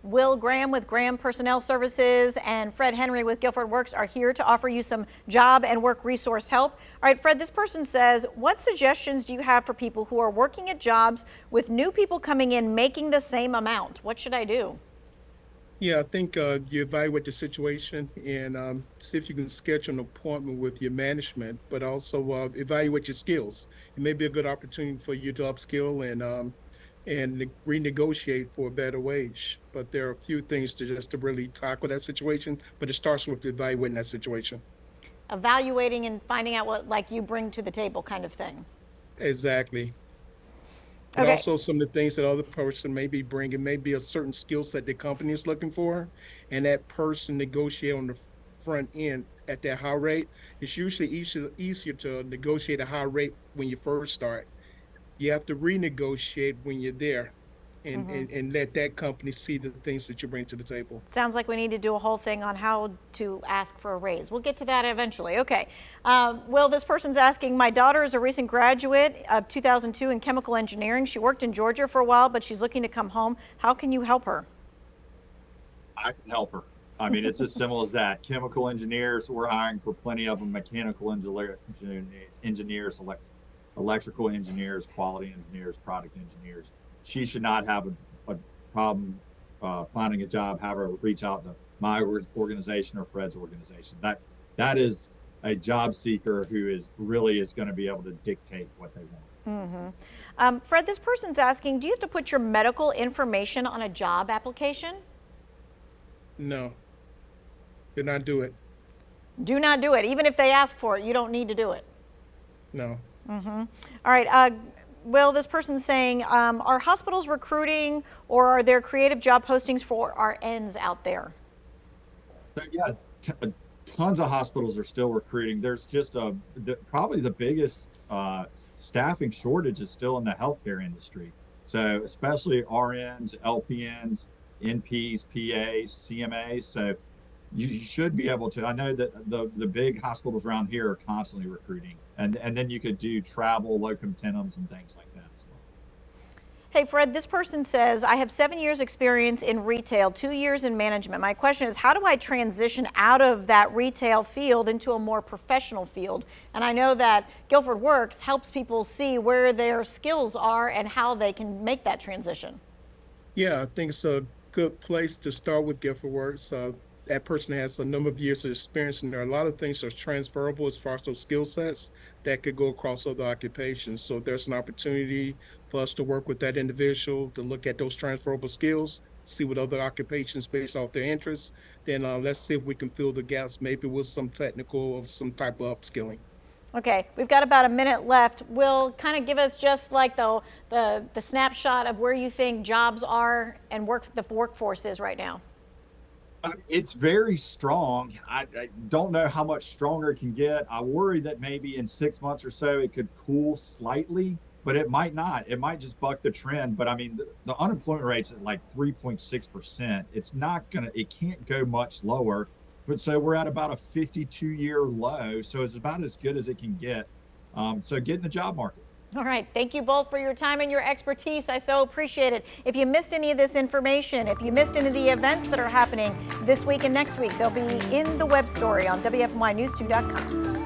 Will Graham with Graham Personnel Services and Fred Henry with GuilfordWorks are here to offer you some job and work resource help. All right, Fred, this person says, what suggestions do you have for people who are working at jobs with new people coming in making the same amount? What should I do? Yeah, I think you evaluate the situation and see if you can schedule an appointment with your management, but also evaluate your skills. It may be a good opportunity for you to upskill and renegotiate for a better wage. But there are a few things to really tackle that situation, but it starts with evaluating that situation. Evaluating and finding out what like you bring to the table kind of thing. Exactly. And Okay. also some of the things that other person may be bringing, may be a certain skill set the company is looking for, and that person negotiate on the front end at that high rate. It's usually easier to negotiate a high rate when you first start. You have to renegotiate when you're there and let that company see the things that you bring to the table. Sounds like we need to do a whole thing on how to ask for a raise. We'll get to that eventually. Okay. Will, this person's asking, my daughter is a recent graduate of 2002 in chemical engineering. She worked in Georgia for a while, but she's looking to come home. How can you help her? I can help her. I mean, it's as simple as that. Chemical engineers, we're hiring for plenty of them. Mechanical engineers, electrical engineers, quality engineers, product engineers. She should not have a problem finding a job. Have her reach out to my organization or Fred's organization. That is a job seeker who is going to be able to dictate what they want. Fred, this person's asking, do you have to put your medical information on a job application? No, do not do it. Do not do it. Even if they ask for it, you don't need to do it. No. All right. Will, this person's saying, are hospitals recruiting or are there creative job postings for RNs out there? So, yeah, tons of hospitals are still recruiting. There's just probably the biggest staffing shortage is still in the healthcare industry. So especially RNs, LPNs, NPs, PAs, CMAs. So you should be able to. I know that the big hospitals around here are constantly recruiting, and then you could do travel, locum tenens, and things like that as well. Hey, Fred, this person says, I have 7 years experience in retail, 2 years in management. My question is, how do I transition out of that retail field into a more professional field? And I know that GuilfordWorks helps people see where their skills are and how they can make that transition. Yeah, I think it's a good place to start with GuilfordWorks. That person has a number of years of experience, and there are a lot of things that's transferable as far as those skill sets that could go across other occupations. So if there's an opportunity for us to work with that individual to look at those transferable skills, see what other occupations based off their interests, then let's see if we can fill the gaps maybe with some technical or some type of upskilling. Okay, we've got about a minute left. Will, kind of give us just like the snapshot of where you think jobs are and the workforce is right now. It's very strong. I don't know how much stronger it can get. I worry that maybe in 6 months or so it could cool slightly, but it might not. It might just buck the trend. But I mean, the unemployment rate's at like 3.6%. It's not it can't go much lower. But so we're at about a 52-year low. So it's about as good as it can get. So get in the job market. All right. Thank you both for your time and your expertise. I so appreciate it. If you missed any of this information, if you missed any of the events that are happening this week and next week, they'll be in the web story on WFMYnews2.com.